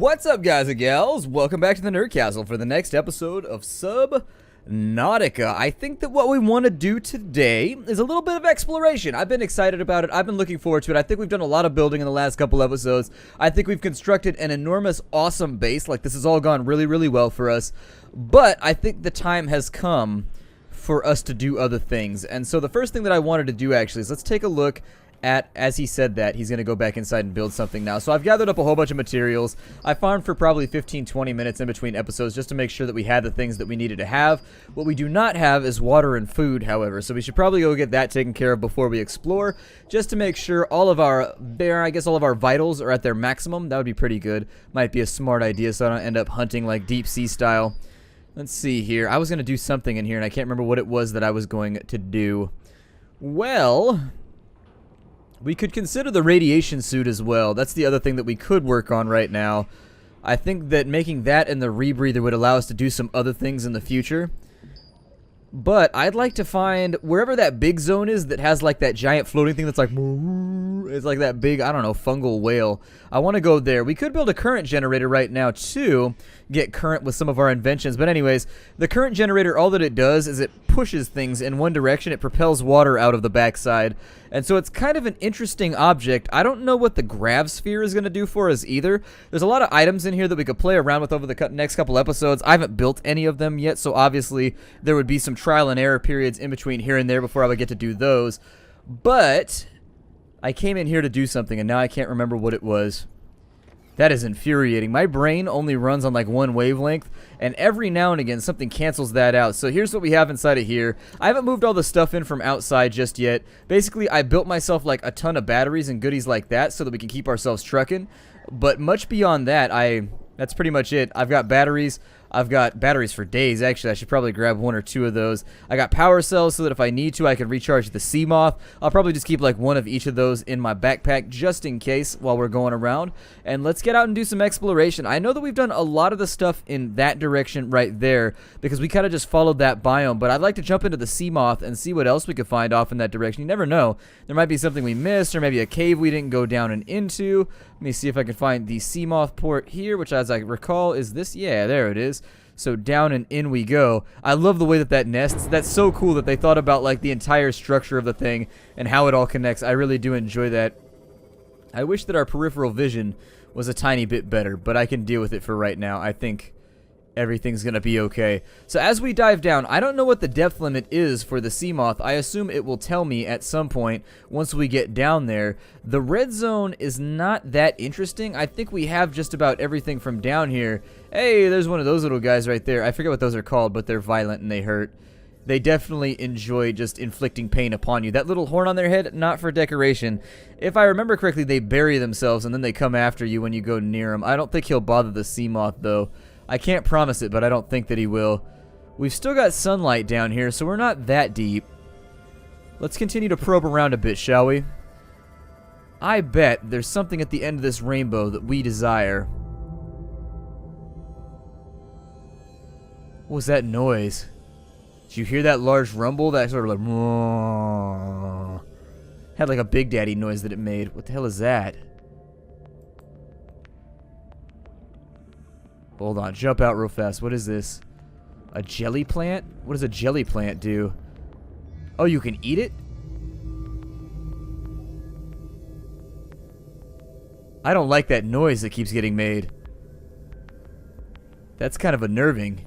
What's up, guys and gals? Welcome back to the Nerd Castle for the next episode of Subnautica. I think that what we want to do today is a little bit of exploration. I've been excited about it. I've been looking forward to it. I think we've done a lot of building in the last couple episodes. I think we've constructed an enormous, awesome base. Like, this has all gone really, really well for us. But I think the time has come for us to do other things. And so the first thing that I wanted to do, actually, is let's take a look at, as he said that, he's going to go back inside and build something now. So I've gathered up a whole bunch of materials. I farmed for probably 15-20 minutes in between episodes just to make sure that we had the things that we needed to have. What we do not have is water and food, however, so we should probably go get that taken care of before we explore, just to make sure all of our vitals are at their maximum. That would be pretty good. Might be a smart idea so I don't end up hunting like deep sea style. Let's see here. I was going to do something in here and I can't remember what it was that I was going to do. Well, we could consider the radiation suit as well. That's the other thing that we could work on right now. I think that making that and the rebreather would allow us to do some other things in the future. But I'd like to find wherever that big zone is that has like that giant floating thing that's like, it's like that big, I don't know, fungal whale. I want to go there. We could build a current generator right now to get current with some of our inventions. But anyways, the current generator, all that it does is it pushes things in one direction. It propels water out of the backside. And so it's kind of an interesting object. I don't know what the grav sphere is going to do for us either. There's a lot of items in here that we could play around with over the next couple episodes. I haven't built any of them yet, so obviously there would be some trial and error periods in between here and there before I would get to do those. But I came in here to do something, and now I can't remember what it was. That is infuriating. My brain only runs on like one wavelength, and every now and again something cancels that out. So here's what we have inside of here. I haven't moved all the stuff in from outside just yet. Basically, I built myself like a ton of batteries and goodies like that so that we can keep ourselves trucking. But much beyond that, that's pretty much it. I've got batteries. I've got batteries for days, actually. I should probably grab one or two of those. I got power cells so that if I need to, I can recharge the sea moth. I'll probably just keep like one of each of those in my backpack just in case while we're going around. And let's get out and do some exploration. I know that we've done a lot of the stuff in that direction right there because we kind of just followed that biome. But I'd like to jump into the sea moth and see what else we could find off in that direction. You never know. There might be something we missed or maybe a cave we didn't go down and into. Let me see if I can find the sea moth port here, which as I recall is this. Yeah, there it is. So down and in we go. I love the way that that nests. That's so cool that they thought about like the entire structure of the thing and how it all connects. I really do enjoy that. I wish that our peripheral vision was a tiny bit better, but I can deal with it for right now. I think everything's gonna be okay. So as we dive down, I don't know what the depth limit is for the sea moth. I assume it will tell me at some point once we get down there. The red zone is not that interesting. I think we have just about everything from down here. Hey, there's one of those little guys right there. I forget what those are called, but they're violent and they hurt. They definitely enjoy just inflicting pain upon you. That little horn on their head, not for decoration. If I remember correctly, they bury themselves and then they come after you when you go near them. I don't think he'll bother the sea moth though. I can't promise it, but I don't think that he will. We've still got sunlight down here, so we're not that deep. Let's continue to probe around a bit, shall we? I bet there's something at the end of this rainbow that we desire. What was that noise? Did you hear that large rumble? That sort of like... had like a Big Daddy noise that it made. What the hell is that? Hold on, jump out real fast. What is this? A jelly plant? What does a jelly plant do? Oh, you can eat it? I don't like that noise that keeps getting made. That's kind of unnerving.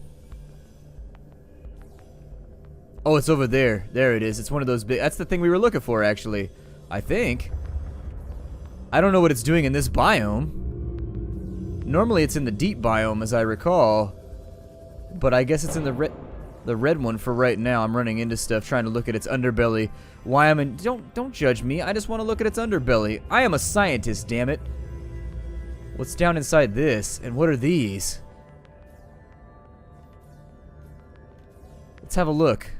Oh, it's over there. There it is. It's one of those big... That's the thing we were looking for, actually. I think. I don't know what it's doing in this biome. Normally it's in the deep biome, as I recall, but I guess it's in the red one for right now. I'm running into stuff, trying to look at its underbelly. Why I'm in... Don't judge me. I just want to look at its underbelly. I am a scientist, damn it. What's down inside this? And what are these? Let's have a look.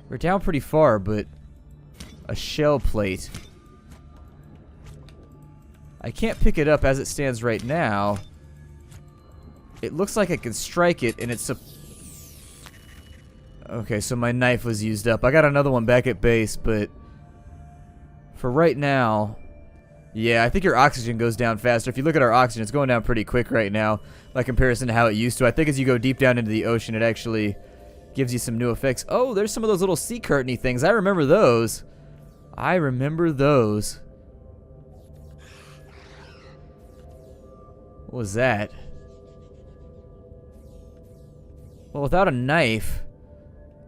We're down pretty far, but a shell plate. I can't pick it up as it stands right now. It looks like I can strike it, and it's a... Okay, so my knife was used up. I got another one back at base, but for right now, Yeah, I think your oxygen goes down faster. If you look at our oxygen, it's going down pretty quick right now by comparison to how it used to. I think as you go deep down into the ocean, it actually gives you some new effects. Oh, there's some of those little sea curtain-y things. I remember those. I remember those. What was that? Well, without a knife,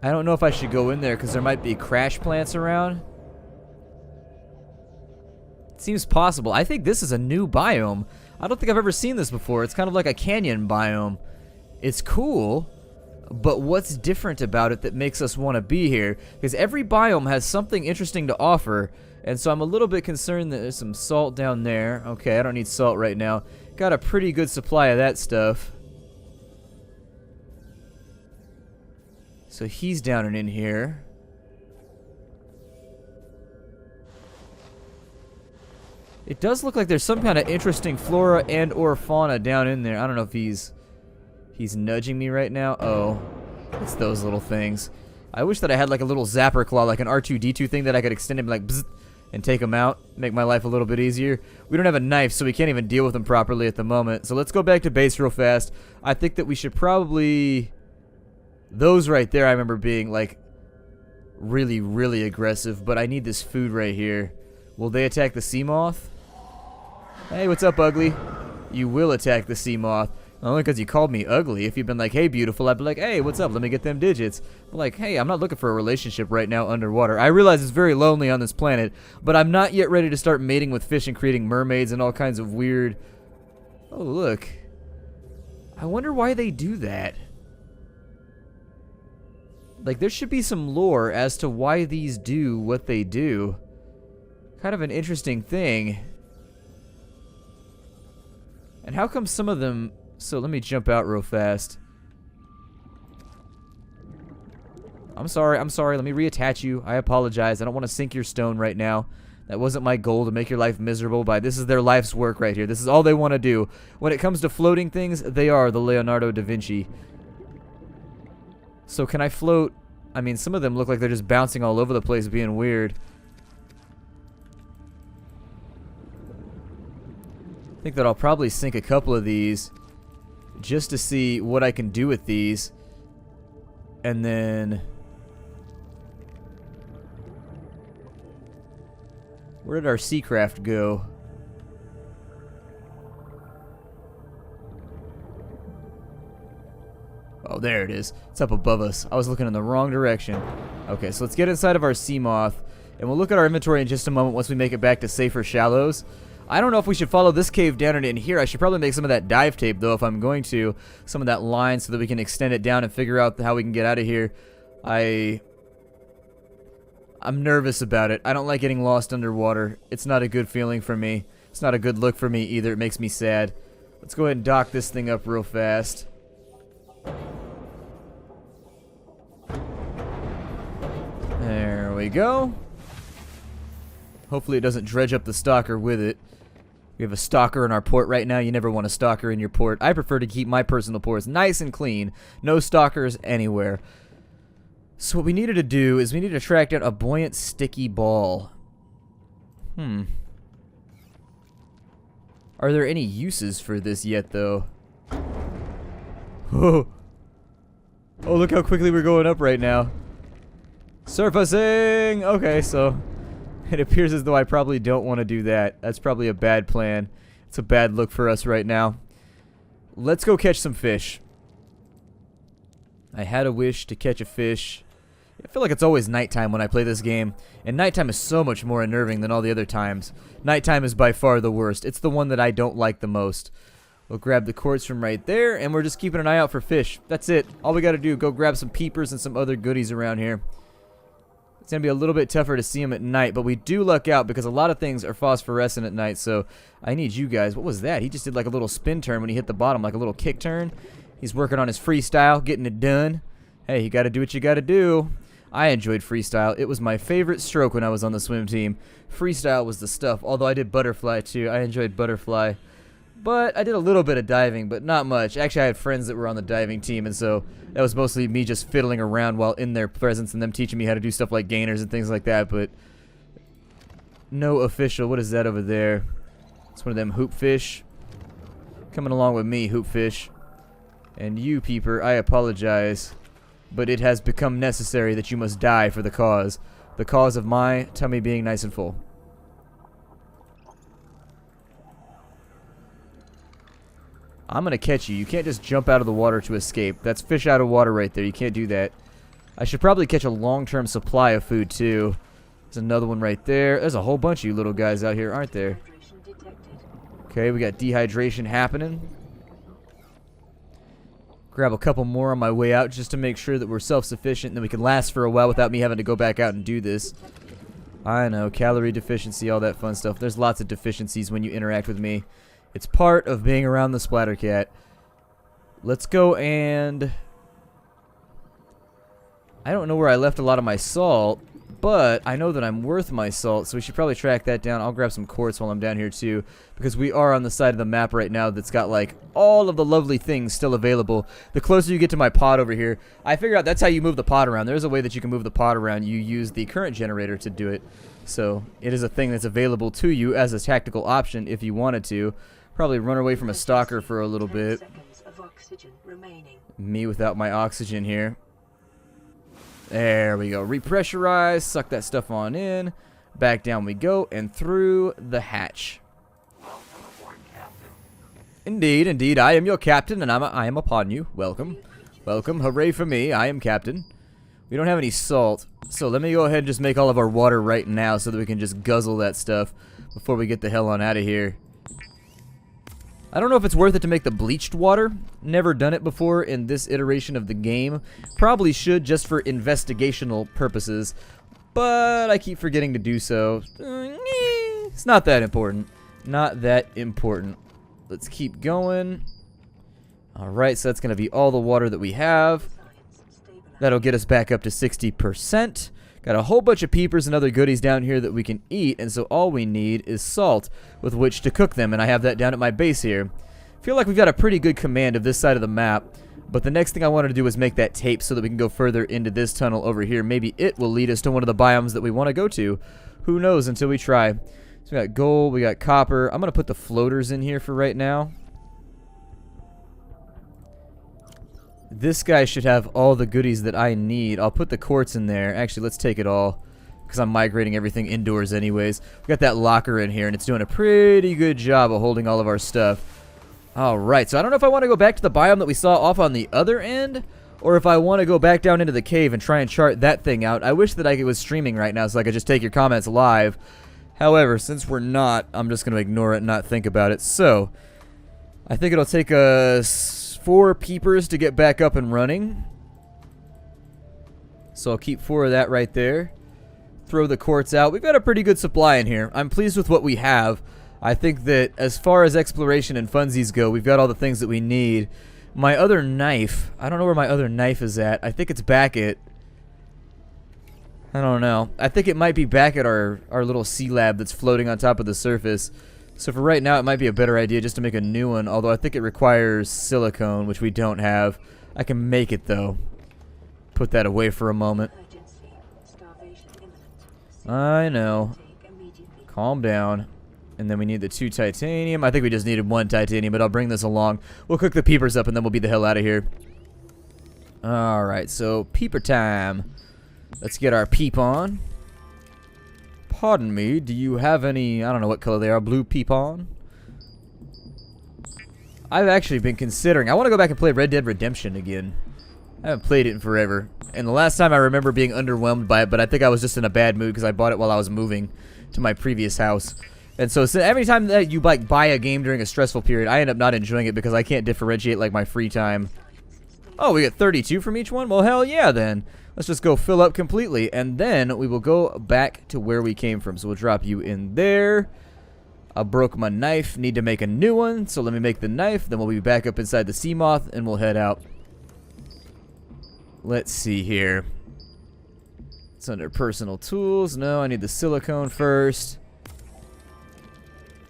I don't know if I should go in there because there might be crash plants around. It seems possible. I think this is a new biome. I don't think I've ever seen this before. It's kind of like a canyon biome. It's cool, but what's different about it that makes us want to be here? Because every biome has something interesting to offer, and so I'm a little bit concerned that there's some salt down there. Okay, I don't need salt right now. Got a pretty good supply of that stuff. So he's down and in here. It does look like there's some kind of interesting flora and or fauna down in there. I don't know if he's nudging me right now. Oh, it's those little things. I wish that I had like a little zapper claw, like an R2-D2 thing that I could extend and be like bzz, and take them out, make my life a little bit easier. We don't have a knife, so we can't even deal with them properly at the moment. So let's go back to base real fast. I think that we should probably... Those right there I remember being like really, really aggressive, but I need this food right here. Will they attack the sea moth? Hey, what's up, ugly? You will attack the sea moth. Only because you called me ugly. If you'd been like, hey, beautiful, I'd be like, hey, what's up? Let me get them digits. But like, hey, I'm not looking for a relationship right now underwater. I realize it's very lonely on this planet, but I'm not yet ready to start mating with fish and creating mermaids and all kinds of weird... Oh, look. I wonder why they do that. Like, there should be some lore as to why these do what they do. Kind of an interesting thing. And how come some of them... So, let me jump out real fast. I'm sorry. Let me reattach you. I apologize. I don't want to sink your stone right now. That wasn't my goal, to make your life miserable. This is their life's work right here. This is all they want to do. When it comes to floating things, they are the Leonardo da Vinci. So can I float? I mean, some of them look like they're just bouncing all over the place, being weird. I think that I'll probably sink a couple of these just to see what I can do with these. And then... Where did our seacraft go? Oh, there it is. It's up above us. I was looking in the wrong direction. Okay, so let's get inside of our sea moth, and we'll look at our inventory in just a moment once we make it back to safer shallows. I don't know if we should follow this cave down and in here. I should probably make some of that dive tape, though, if I'm going to. Some of that line so that we can extend it down and figure out how we can get out of here. I'm nervous about it. I don't like getting lost underwater. It's not a good feeling for me. It's not a good look for me either. It makes me sad. Let's go ahead and dock this thing up real fast. There we go. Hopefully it doesn't dredge up the stalker with it. We have a stalker in our port right now. You never want a stalker in your port. I prefer to keep my personal ports nice and clean. No stalkers anywhere. So what we needed to do is we need to track down a buoyant sticky ball. Are there any uses for this yet, though? Oh, look how quickly we're going up right now. Surfacing! Okay, so it appears as though I probably don't want to do that. That's probably a bad plan. It's a bad look for us right now. Let's go catch some fish. I had a wish to catch a fish. I feel like it's always nighttime when I play this game, and nighttime is so much more unnerving than all the other times. Nighttime is by far the worst. It's the one that I don't like the most. We'll grab the quartz from right there, and we're just keeping an eye out for fish. That's it. All we gotta do, go grab some peepers and some other goodies around here. It's going to be a little bit tougher to see them at night, but we do luck out because a lot of things are phosphorescent at night, so I need you guys. What was that? He just did like a little spin turn when he hit the bottom, like a little kick turn. He's working on his freestyle, getting it done. Hey, you got to do what you got to do. I enjoyed freestyle. It was my favorite stroke when I was on the swim team. Freestyle was the stuff, although I did butterfly too. I enjoyed butterfly. But I did a little bit of diving, but not much. Actually, I had friends that were on the diving team, and so that was mostly me just fiddling around while in their presence and them teaching me how to do stuff like gainers and things like that. But no official. What is that over there? It's one of them hoop fish. Coming along with me, hoop fish. And you, peeper, I apologize, but it has become necessary that you must die for the cause. The cause of my tummy being nice and full. I'm gonna catch you. You can't just jump out of the water to escape. That's fish out of water right there. You can't do that. I should probably catch a long-term supply of food, too. There's another one right there. There's a whole bunch of you little guys out here, aren't there? Okay, we got dehydration happening. Grab a couple more on my way out just to make sure that we're self-sufficient and that we can last for a while without me having to go back out and do this. I know, calorie deficiency, all that fun stuff. There's lots of deficiencies when you interact with me. It's part of being around the Splattercat. Let's go and... I don't know where I left a lot of my salt, but I know that I'm worth my salt, so we should probably track that down. I'll grab some quartz while I'm down here too, because we are on the side of the map right now that's got like all of the lovely things still available. The closer you get to my pod over here, I figured out that's how you move the pod around. There's a way that you can move the pod around. You use the current generator to do it, so it is a thing that's available to you as a tactical option if you wanted to. Probably run away from a stalker for a little bit. Me without my oxygen here. There we go. Repressurize. Suck that stuff on in. Back down we go. And through the hatch. Indeed, indeed. I am your captain, and I am upon you. Welcome. Welcome. Hooray for me. I am captain. We don't have any salt. So let me go ahead and just make all of our water right now so that we can just guzzle that stuff before we get the hell on out of here. I don't know if it's worth it to make the bleached water. Never done it before in this iteration of the game. Probably should just for investigational purposes. But I keep forgetting to do so. It's not that important. Not that important. Let's keep going. Alright, so that's going to be all the water that we have. That'll get us back up to 60%. Got a whole bunch of peepers and other goodies down here that we can eat, and so all we need is salt with which to cook them, and I have that down at my base here. Feel like we've got a pretty good command of this side of the map, but the next thing I wanted to do is make that tape so that we can go further into this tunnel over here. Maybe it will lead us to one of the biomes that we want to go to. Who knows until we try. So we got gold, we got copper. I'm going to put the floaters in here for right now. This guy should have all the goodies that I need. I'll put the quartz in there. Actually, let's take it all, because I'm migrating everything indoors anyways. We got that locker in here, and it's doing a pretty good job of holding all of our stuff. Alright, so I don't know if I want to go back to the biome that we saw off on the other end, or if I want to go back down into the cave and try and chart that thing out. I wish that I was streaming right now so I could just take your comments live. However, since we're not, I'm just going to ignore it and not think about it. So, I think it'll take us 4 peepers to get back up and running. So I'll keep 4 of that right there. Throw the quartz out. We've got a pretty good supply in here. I'm pleased with what we have. I think that as far as exploration and funsies go, we've got all the things that we need. My other knife, I don't know where my other knife is at. I think it's back at... I don't know. I think it might be back at our little sea lab that's floating on top of the surface. So for right now, it might be a better idea just to make a new one, although I think it requires silicone, which we don't have. I can make it, though. Put that away for a moment. I know. Calm down. And then we need the 2 titanium. I think we just needed 1 titanium, but I'll bring this along. We'll cook the peepers up, and then we'll be the hell out of here. Alright, so peeper time. Let's get our peep on. Pardon me, do you have any, I don't know what color they are, blue peep-on? I've actually been considering, I want to go back and play Red Dead Redemption again. I haven't played it in forever. And the last time I remember being underwhelmed by it, but I think I was just in a bad mood because I bought it while I was moving to my previous house. And so every time that you like buy a game during a stressful period, I end up not enjoying it because I can't differentiate like my free time. Oh, we get 32 from each one? Well, hell yeah then. Let's just go fill up completely, and then we will go back to where we came from. So we'll drop you in there. I broke my knife. Need to make a new one, so let me make the knife. Then we'll be back up inside the sea moth, and we'll head out. Let's see here. It's under personal tools. No, I need the silicone first.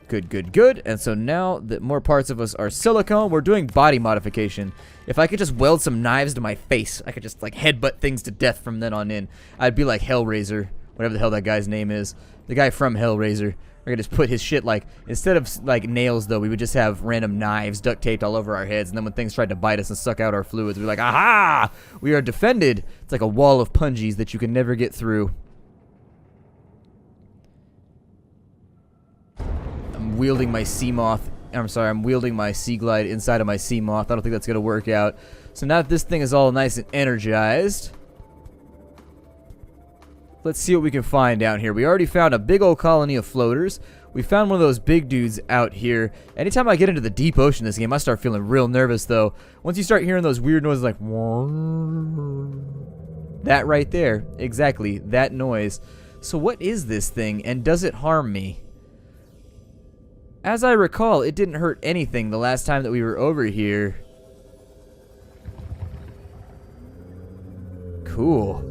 Good, good, good. And so now that more parts of us are silicone, we're doing body modification. If I could just weld some knives to my face, I could just like headbutt things to death from then on in. I'd be like Hellraiser whatever the hell that guy's name is. The guy from Hellraiser. We're gonna just put his shit, like, instead of like nails though, we would just have random knives duct taped all over our heads, and then when things tried to bite us and suck out our fluids, we'd be like, aha! We are defended! It's like a wall of pungies that you can never get through. I'm wielding my sea moth. I'm sorry, I'm wielding my sea glide inside of my sea moth. I don't think that's gonna work out. So now that this thing is all nice and energized, let's see what we can find down here. We already found a big old colony of floaters. We found one of those big dudes out here. Anytime I get into the deep ocean in this game, I start feeling real nervous, though. Once you start hearing those weird noises like... that right there. Exactly. That noise. So what is this thing, and does it harm me? As I recall, it didn't hurt anything the last time that we were over here. Cool.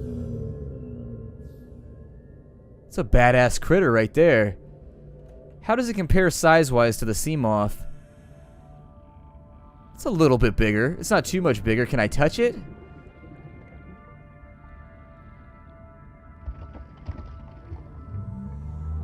It's a badass critter right there. How does it compare size-wise to the sea moth? It's a little bit bigger. It's not too much bigger. Can I touch it?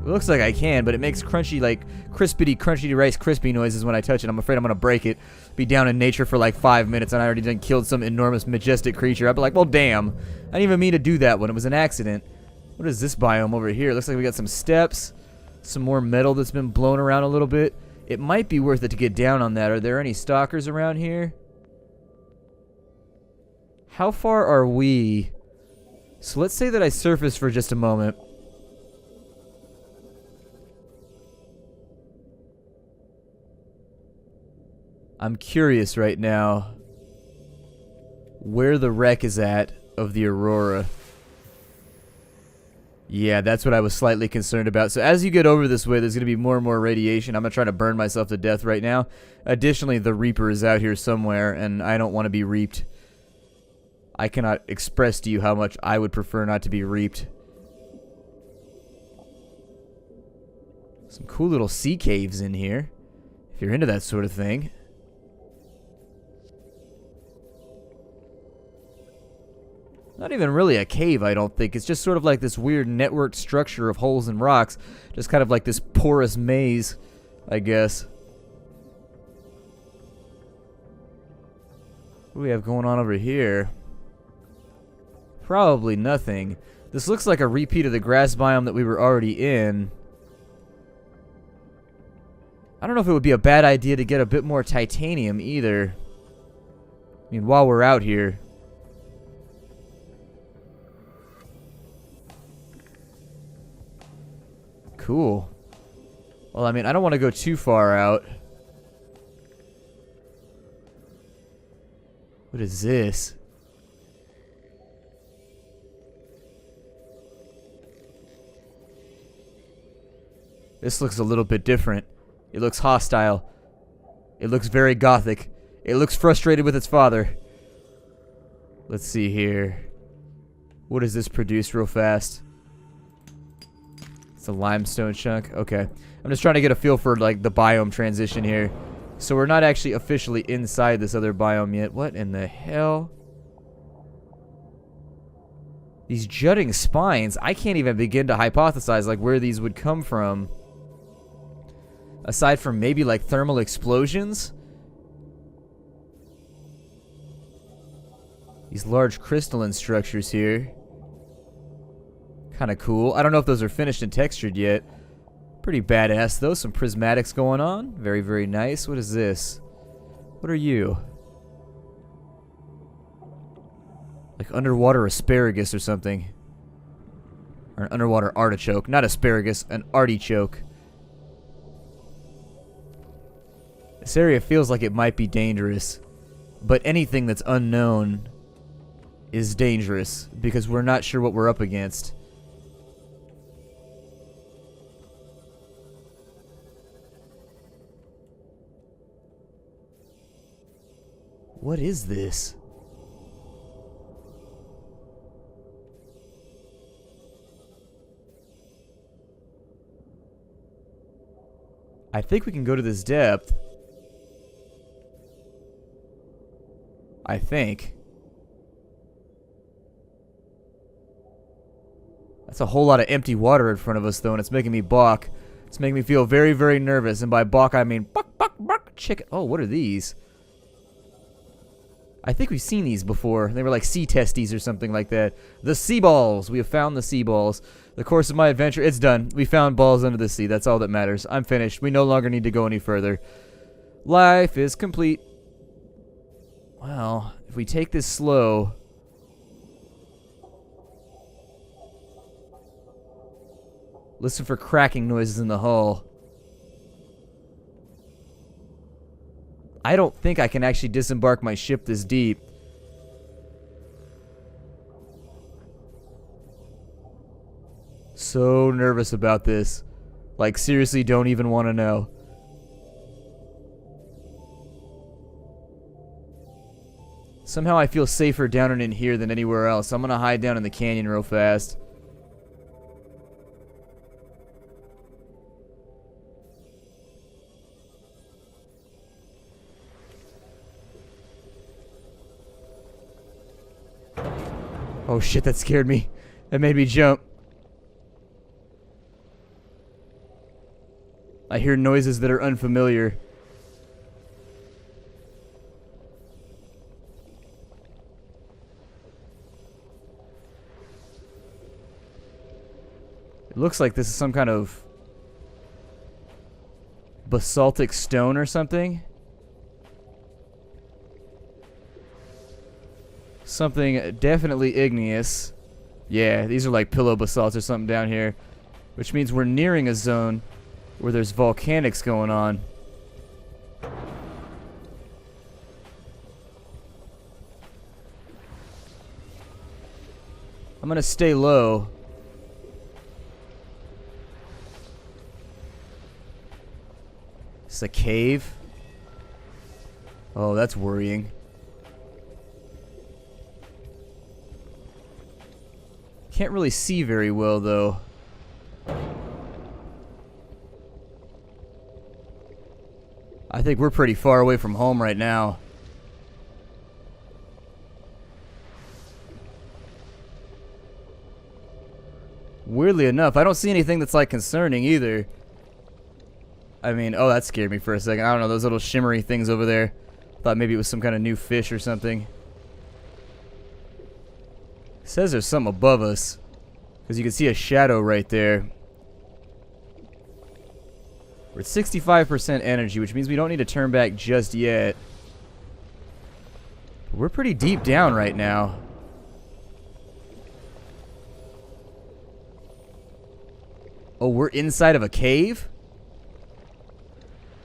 It looks like I can, but it makes crunchy, like, crunchy Rice Krispie noises when I touch it. I'm afraid I'm gonna break it. Be down in nature for like 5 minutes, and I already done killed some enormous, majestic creature. I'd be like, well, damn. I didn't even mean to do that one. It was an accident. What is this biome over here? Looks like we got some steps, some more metal that's been blown around a little bit. It might be worth it to get down on that. Are there any stalkers around here? How far are we? So let's say that I surface for just a moment. I'm curious right now where the wreck is at of the Aurora. Yeah, that's what I was slightly concerned about. So as you get over this way, there's going to be more and more radiation. I'm going to try to burn myself to death right now. Additionally, the Reaper is out here somewhere, and I don't want to be reaped. I cannot express to you how much I would prefer not to be reaped. Some cool little sea caves in here, if you're into that sort of thing. Not even really a cave, I don't think. It's just sort of like this weird networked structure of holes and rocks. Just kind of like this porous maze, I guess. What do we have going on over here? Probably nothing. This looks like a repeat of the grass biome that we were already in. I don't know if it would be a bad idea to get a bit more titanium either. I mean, while we're out here. Cool. Well, I mean, I don't want to go too far out. What is this? This looks a little bit different. It looks hostile. It looks very gothic. It looks frustrated with its father. Let's see here. What does this produce real fast? It's a limestone chunk. Okay. I'm just trying to get a feel for, like, the biome transition here. So we're not actually officially inside this other biome yet. What in the hell? These jutting spines, I can't even begin to hypothesize, like, where these would come from. Aside from maybe, like, thermal explosions? These large crystalline structures here. Kind of cool. I don't know if those are finished and textured yet. Pretty badass, though. Some prismatics going on. Very, very nice. What is this? What are you? Like underwater asparagus or something. Or an underwater artichoke. Not asparagus, an artichoke. This area feels like it might be dangerous. But anything that's unknown is dangerous. Because we're not sure what we're up against. What is this? I think we can go to this depth. I think. That's a whole lot of empty water in front of us, though, and it's making me balk. It's making me feel very, very nervous. And by balk, I mean buck, buck, buck, chicken. Oh, what are these? I think we've seen these before. They were like sea testes or something like that. The sea balls. We have found the sea balls. The course of my adventure, it's done. We found balls under the sea. That's all that matters. I'm finished. We no longer need to go any further. Life is complete. Well, if we take this slow... Listen for cracking noises in the hull. I don't think I can actually disembark my ship this deep. So nervous about this. Like, seriously, don't even want to know. Somehow I feel safer down and in here than anywhere else. I'm gonna hide down in the canyon real fast. Oh shit, that scared me. That made me jump. I hear noises that are unfamiliar. It looks like this is some kind of basaltic stone or something. Something definitely igneous. Yeah, these are like pillow basalts or something down here. Which means we're nearing a zone where there's volcanics going on. I'm gonna stay low. It's a cave? Oh, that's worrying. Can't really see very well, though. I think we're pretty far away from home right now. Weirdly enough, I don't see anything that's, like, concerning either. I mean, oh, that scared me for a second. I don't know, those little shimmery things over there. Thought maybe it was some kind of new fish or something. It says there's something above us, because you can see a shadow right there. We're at 65% energy, which means we don't need to turn back just yet. But we're pretty deep down right now. Oh, we're inside of a cave?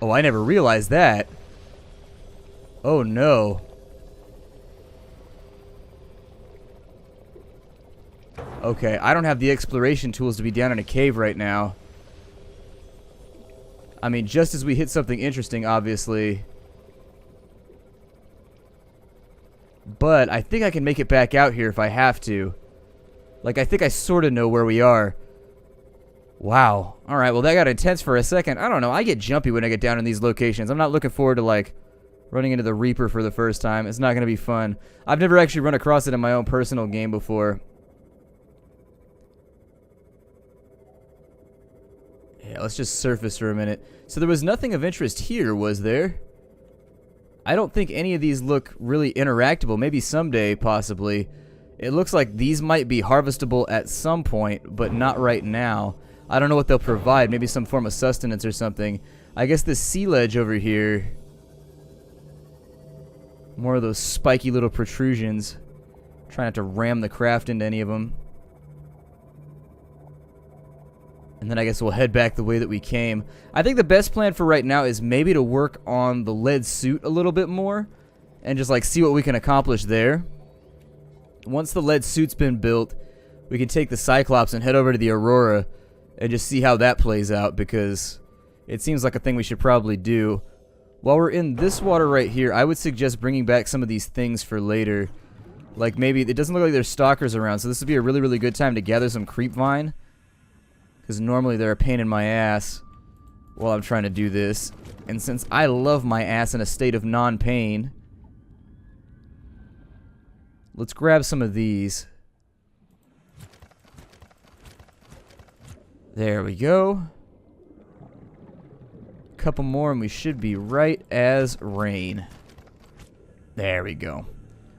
Oh, I never realized that. Oh no. Okay, I don't have the exploration tools to be down in a cave right now. I mean, just as we hit something interesting, obviously. But I think I can make it back out here if I have to. Like, I think I sort of know where we are. Wow. Alright, well that got intense for a second. I don't know, I get jumpy when I get down in these locations. I'm not looking forward to, like, running into the Reaper for the first time. It's not going to be fun. I've never actually run across it in my own personal game before. Yeah, let's just surface for a minute. So there was nothing of interest here, was there? I don't think any of these look really interactable. Maybe someday, possibly. It looks like these might be harvestable at some point, but not right now. I don't know what they'll provide. Maybe some form of sustenance or something. I guess this sea ledge over here. More of those spiky little protrusions. Try not to ram the craft into any of them. And then I guess we'll head back the way that we came. I think the best plan for right now is maybe to work on the lead suit a little bit more. And just like see what we can accomplish there. Once the lead suit's been built, we can take the Cyclops and head over to the Aurora. And just see how that plays out, because it seems like a thing we should probably do. While we're in this water right here, I would suggest bringing back some of these things for later. Like maybe, it doesn't look like there's stalkers around, so this would be a really, really good time to gather some creep vine. Because normally they're a pain in my ass while I'm trying to do this. And since I love my ass in a state of non-pain, let's grab some of these. There we go. Couple more and we should be right as rain. There we go.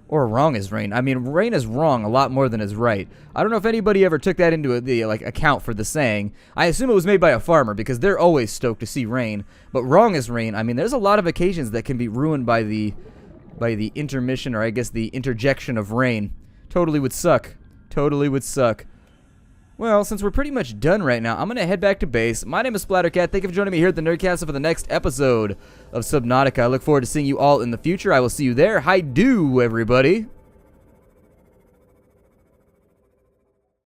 Or wrong as rain. I mean, rain is wrong a lot more than is right. I don't know if anybody ever took that into the account for the saying. I assume it was made by a farmer because they're always stoked to see rain. But wrong as rain, I mean, there's a lot of occasions that can be ruined by the intermission, or I guess the interjection of rain. Totally would suck. Totally would suck. Well, since we're pretty much done right now, I'm going to head back to base. My name is Splattercat. Thank you for joining me here at the Nerdcastle for the next episode of Subnautica. I look forward to seeing you all in the future. I will see you there. Hi-do, everybody.